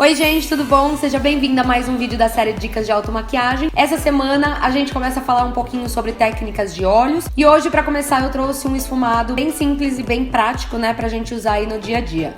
Oi gente, tudo bom? Seja bem-vinda a mais um vídeo da série Dicas de Automaquiagem. Essa semana a gente começa a falar um pouquinho sobre técnicas de olhos. E hoje, pra começar, eu trouxe um esfumado bem simples e bem prático, né, pra gente usar aí no dia a dia.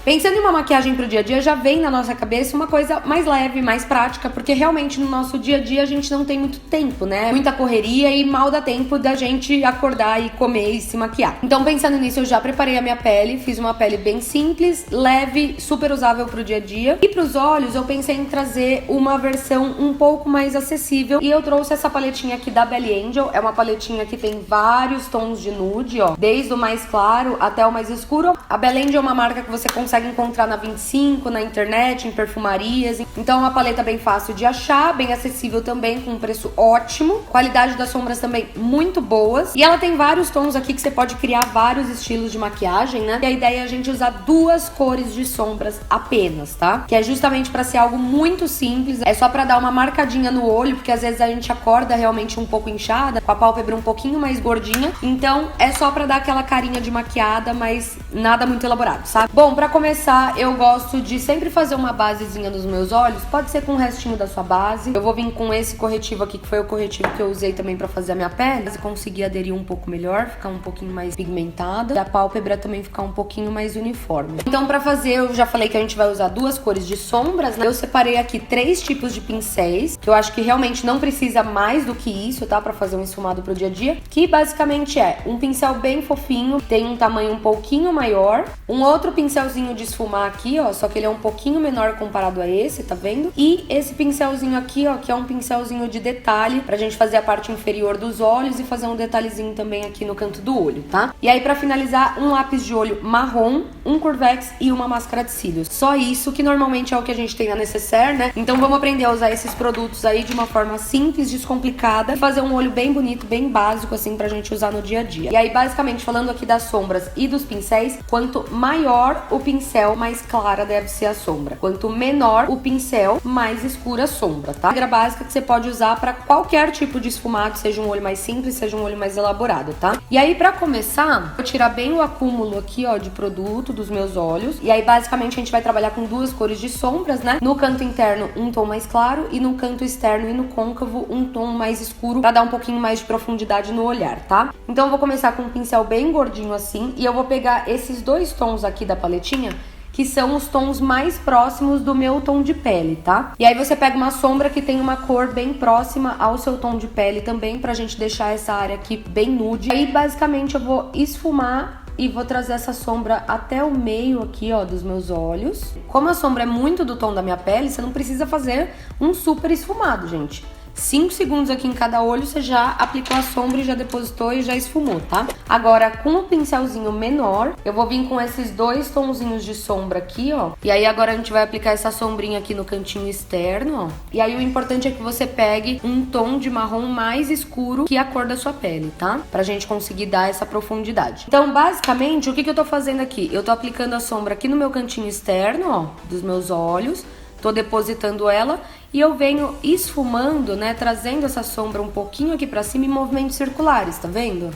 Pensando em uma maquiagem pro dia a dia, já vem na nossa cabeça uma coisa mais leve, mais prática, porque realmente no nosso dia a dia a gente não tem muito tempo, né? Muita correria e mal dá tempo da gente acordar e comer e se maquiar. Então, pensando nisso, eu já preparei a minha pele, fiz uma pele bem simples, leve, super usável pro dia a dia. E pros olhos, eu pensei em trazer uma versão um pouco mais acessível e eu trouxe essa paletinha aqui da Belly Angel. É uma paletinha que tem vários tons de nude, ó, desde o mais claro até o mais escuro. A Belly Angel é uma marca que você consegue encontrar na 25, na internet, em perfumarias. Então é uma paleta bem fácil de achar, bem acessível também, com um preço ótimo. Qualidade das sombras também muito boas. E ela tem vários tons aqui que você pode criar vários estilos de maquiagem, né? E a ideia é a gente usar duas cores de sombras apenas, tá? Que é justamente pra ser algo muito simples. É só pra dar uma marcadinha no olho, porque às vezes a gente acorda realmente um pouco inchada, com a pálpebra um pouquinho mais gordinha. Então é só pra dar aquela carinha de maquiada, mas nada muito elaborado, sabe? Bom, pra começar, eu gosto de sempre fazer uma basezinha nos meus olhos. Pode ser com o restinho da sua base. Eu vou vir com esse corretivo aqui, que foi o corretivo que eu usei também pra fazer a minha pele. Se conseguir aderir um pouco melhor, ficar um pouquinho mais pigmentada. E a pálpebra também ficar um pouquinho mais uniforme. Então, pra fazer, eu já falei que a gente vai usar duas cores de sombras, né? Eu separei aqui 3 tipos de pincéis, que eu acho que realmente não precisa mais do que isso, tá? Pra fazer um esfumado pro dia a dia. Que basicamente é um pincel bem fofinho, tem um tamanho um pouquinho maior. Um outro pincelzinho de esfumar aqui, ó, só que ele é um pouquinho menor comparado a esse, tá vendo? E esse pincelzinho aqui, ó, que é um pincelzinho de detalhe, pra gente fazer a parte inferior dos olhos e fazer um detalhezinho também aqui no canto do olho, tá? E aí, pra finalizar, um lápis de olho marrom, um Curvex e uma máscara de cílios. Só isso, que normalmente é o que a gente tem na Necessaire, né? Então vamos aprender a usar esses produtos aí de uma forma simples, descomplicada, e fazer um olho bem bonito, bem básico, assim, pra gente usar no dia a dia. E aí, basicamente, falando aqui das sombras e dos pincéis, quanto maior o pincel, mais clara deve ser a sombra. Quanto menor o pincel, mais escura a sombra, tá? Regra básica que você pode usar pra qualquer tipo de esfumado, seja um olho mais simples, seja um olho mais elaborado, tá? E aí, pra começar, vou tirar bem o acúmulo aqui, ó, de produto dos meus olhos. E aí, basicamente, a gente vai trabalhar com duas cores de sombras, né? No canto interno, um tom mais claro, e no canto externo e no côncavo, um tom mais escuro, pra dar um pouquinho mais de profundidade no olhar, tá? Então, eu vou começar com um pincel bem gordinho assim, e eu vou pegar esses dois tons aqui da paletinha, que são os tons mais próximos do meu tom de pele, tá? E aí você pega uma sombra que tem uma cor bem próxima ao seu tom de pele também, pra gente deixar essa área aqui bem nude. Aí, basicamente, eu vou esfumar e vou trazer essa sombra até o meio aqui, ó, dos meus olhos. Como a sombra é muito do tom da minha pele, você não precisa fazer um super esfumado, gente. 5 segundos aqui em cada olho, você já aplicou a sombra e já depositou e já esfumou, tá? Agora, com o pincelzinho menor, eu vou vir com esses dois tonzinhos de sombra aqui, ó. E aí, agora a gente vai aplicar essa sombrinha aqui no cantinho externo, ó. E aí, o importante é que você pegue um tom de marrom mais escuro que a cor da sua pele, tá? Pra gente conseguir dar essa profundidade. Então, basicamente, o que eu tô fazendo aqui? Eu tô aplicando a sombra aqui no meu cantinho externo, ó, dos meus olhos. Tô depositando ela e eu venho esfumando, né, trazendo essa sombra um pouquinho aqui pra cima em movimentos circulares, tá vendo?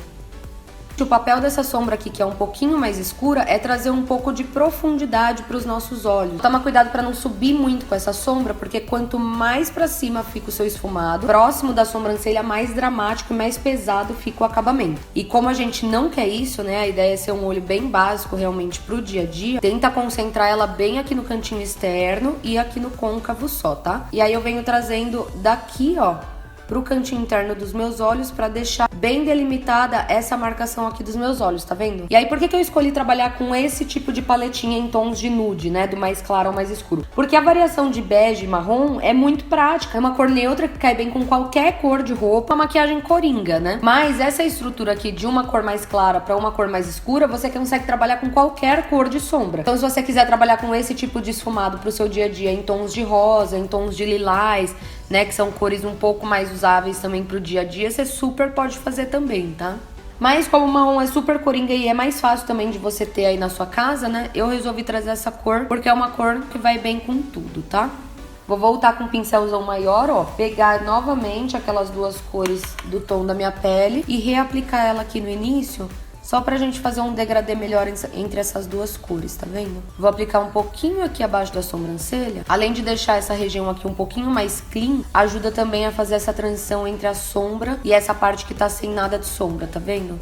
O papel dessa sombra aqui, que é um pouquinho mais escura, é trazer um pouco de profundidade para os nossos olhos. Toma cuidado para não subir muito com essa sombra, porque quanto mais para cima fica o seu esfumado, próximo da sobrancelha, mais dramático e mais pesado fica o acabamento. E como a gente não quer isso, né, a ideia é ser um olho bem básico realmente pro dia a dia, tenta concentrar ela bem aqui no cantinho externo e aqui no côncavo só, tá? E aí eu venho trazendo daqui, ó, pro cantinho interno dos meus olhos pra deixar bem delimitada essa marcação aqui dos meus olhos, tá vendo? E aí, por que eu escolhi trabalhar com esse tipo de paletinha em tons de nude, né? Do mais claro ao mais escuro? Porque a variação de bege e marrom é muito prática. É uma cor neutra que cai bem com qualquer cor de roupa, uma maquiagem coringa, né? Mas essa estrutura aqui de uma cor mais clara pra uma cor mais escura, você consegue trabalhar com qualquer cor de sombra. Então, se você quiser trabalhar com esse tipo de esfumado pro seu dia a dia, em tons de rosa, em tons de lilás, né, que são cores um pouco mais usáveis também pro dia a dia, você super pode fazer também, tá? Mas como o marrom é super coringa e é mais fácil também de você ter aí na sua casa, né, eu resolvi trazer essa cor porque é uma cor que vai bem com tudo, tá? Vou voltar com um pincelzão maior, ó. Pegar novamente aquelas duas cores do tom da minha pele e reaplicar ela aqui no início, só pra gente fazer um degradê melhor entre essas duas cores, tá vendo? Vou aplicar um pouquinho aqui abaixo da sobrancelha. Além de deixar essa região aqui um pouquinho mais clean, ajuda também a fazer essa transição entre a sombra e essa parte que tá sem nada de sombra, tá vendo?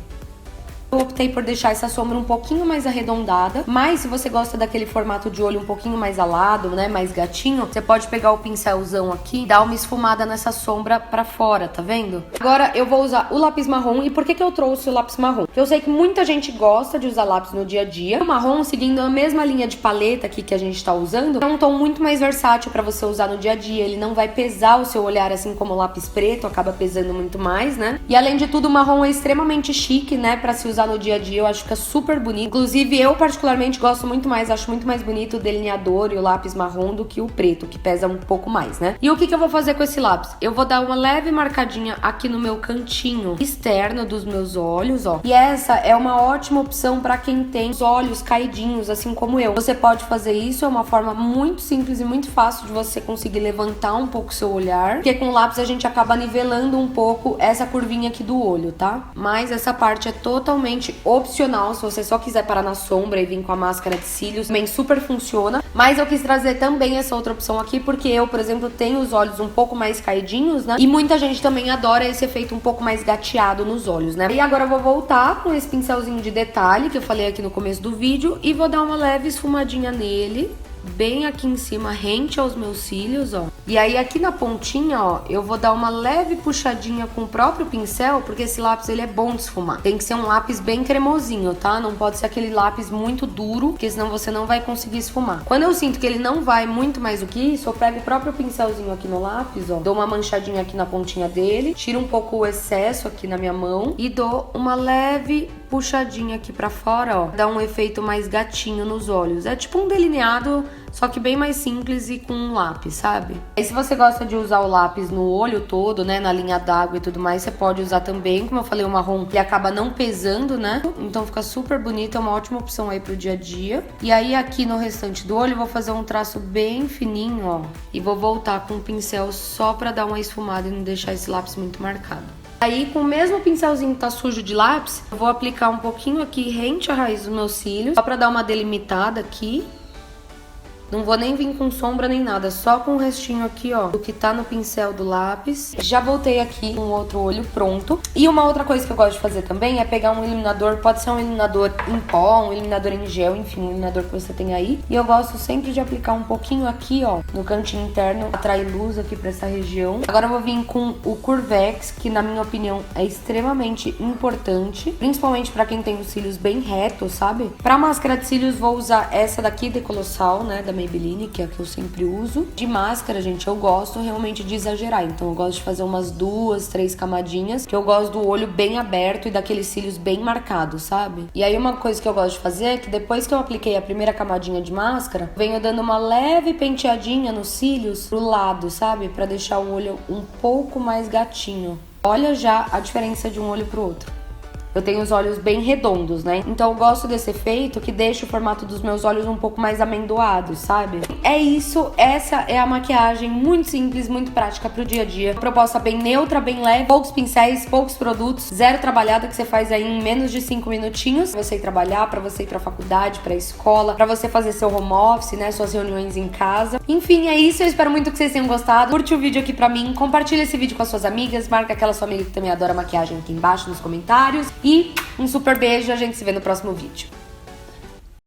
Eu optei por deixar essa sombra um pouquinho mais arredondada, mas se você gosta daquele formato de olho um pouquinho mais alado, né, mais gatinho, você pode pegar o pincelzão aqui e dar uma esfumada nessa sombra pra fora, tá vendo? Agora eu vou usar o lápis marrom. E por que eu trouxe o lápis marrom? Porque eu sei que muita gente gosta de usar lápis no dia a dia. O marrom, seguindo a mesma linha de paleta aqui que a gente tá usando, é um tom muito mais versátil pra você usar no dia a dia. Ele não vai pesar o seu olhar assim como o lápis preto, acaba pesando muito mais, né? E além de tudo, o marrom é extremamente chique, né, pra se usar no dia a dia. Eu acho que fica super bonito. Inclusive, eu particularmente gosto muito mais, acho muito mais bonito o delineador e o lápis marrom do que o preto, que pesa um pouco mais, né? E o que eu vou fazer com esse lápis? Eu vou dar uma leve marcadinha aqui no meu cantinho externo dos meus olhos, ó. E essa é uma ótima opção pra quem tem os olhos caidinhos, assim como eu. Você pode fazer isso, é uma forma muito simples e muito fácil de você conseguir levantar um pouco o seu olhar, porque com o lápis a gente acaba nivelando um pouco essa curvinha aqui do olho, tá? Mas essa parte é totalmente opcional, se você só quiser parar na sombra e vir com a máscara de cílios, também super funciona. Mas eu quis trazer também essa outra opção aqui, porque eu, por exemplo, tenho os olhos um pouco mais caidinhos, né? E muita gente também adora esse efeito um pouco mais gateado nos olhos, né? E agora eu vou voltar com esse pincelzinho de detalhe que eu falei aqui no começo do vídeo e vou dar uma leve esfumadinha nele, bem aqui em cima, rente aos meus cílios, ó. E aí aqui na pontinha, ó, eu vou dar uma leve puxadinha com o próprio pincel, porque esse lápis, ele é bom de esfumar. Tem que ser um lápis bem cremosinho, tá? Não pode ser aquele lápis muito duro, porque senão você não vai conseguir esfumar. Quando eu sinto que ele não vai muito mais do que isso, eu pego o próprio pincelzinho aqui no lápis, ó, dou uma manchadinha aqui na pontinha dele, tiro um pouco o excesso aqui na minha mão e dou uma leve puxadinha aqui pra fora, ó. Dá um efeito mais gatinho nos olhos. É tipo um delineado, só que bem mais simples e com um lápis, sabe? E se você gosta de usar o lápis no olho todo, né, na linha d'água e tudo mais, você pode usar também. Como eu falei, o marrom, ele acaba não pesando, né? Então fica super bonito, é uma ótima opção aí pro dia a dia. E aí aqui no restante do olho eu vou fazer um traço bem fininho, ó. E vou voltar com o pincel só pra dar uma esfumada e não deixar esse lápis muito marcado. Aí, com o mesmo pincelzinho que tá sujo de lápis, eu vou aplicar um pouquinho aqui rente à raiz dos meus cílios, só pra dar uma delimitada aqui. Não vou nem vir com sombra nem nada, só com o restinho aqui, ó, do que tá no pincel do lápis. Já voltei aqui com o outro olho pronto. E uma outra coisa que eu gosto de fazer também é pegar um iluminador, pode ser um iluminador em pó, um iluminador em gel, enfim, um iluminador que você tem aí. E eu gosto sempre de aplicar um pouquinho aqui, ó, no cantinho interno, atrair luz aqui pra essa região. Agora eu vou vir com o Curvex, que na minha opinião é extremamente importante, principalmente pra quem tem os cílios bem retos, sabe? Pra máscara de cílios vou usar essa daqui, de Colossal, né, da Maybelline, que é a que eu sempre uso. De máscara, gente, eu gosto realmente de exagerar, então eu gosto de fazer umas 2, 3 camadinhas, que eu gosto do olho bem aberto e daqueles cílios bem marcados, sabe? E aí uma coisa que eu gosto de fazer é que depois que eu apliquei a primeira camadinha de máscara, venho dando uma leve penteadinha nos cílios pro lado, sabe? Pra deixar o olho um pouco mais gatinho. Olha já a diferença de um olho pro outro. Eu tenho os olhos bem redondos, né? Então eu gosto desse efeito que deixa o formato dos meus olhos um pouco mais amendoados, sabe? É isso, essa é a maquiagem muito simples, muito prática pro dia a dia. Proposta bem neutra, bem leve, poucos pincéis, poucos produtos, zero trabalhada, que você faz aí em menos de 5 minutinhos. Pra você ir trabalhar, pra você ir pra faculdade, pra escola, pra você fazer seu home office, né? Suas reuniões em casa. Enfim, é isso. Eu espero muito que vocês tenham gostado. Curte o vídeo aqui pra mim, compartilha esse vídeo com as suas amigas, marca aquela sua amiga que também adora maquiagem aqui embaixo nos comentários. E um super beijo, a gente se vê no próximo vídeo.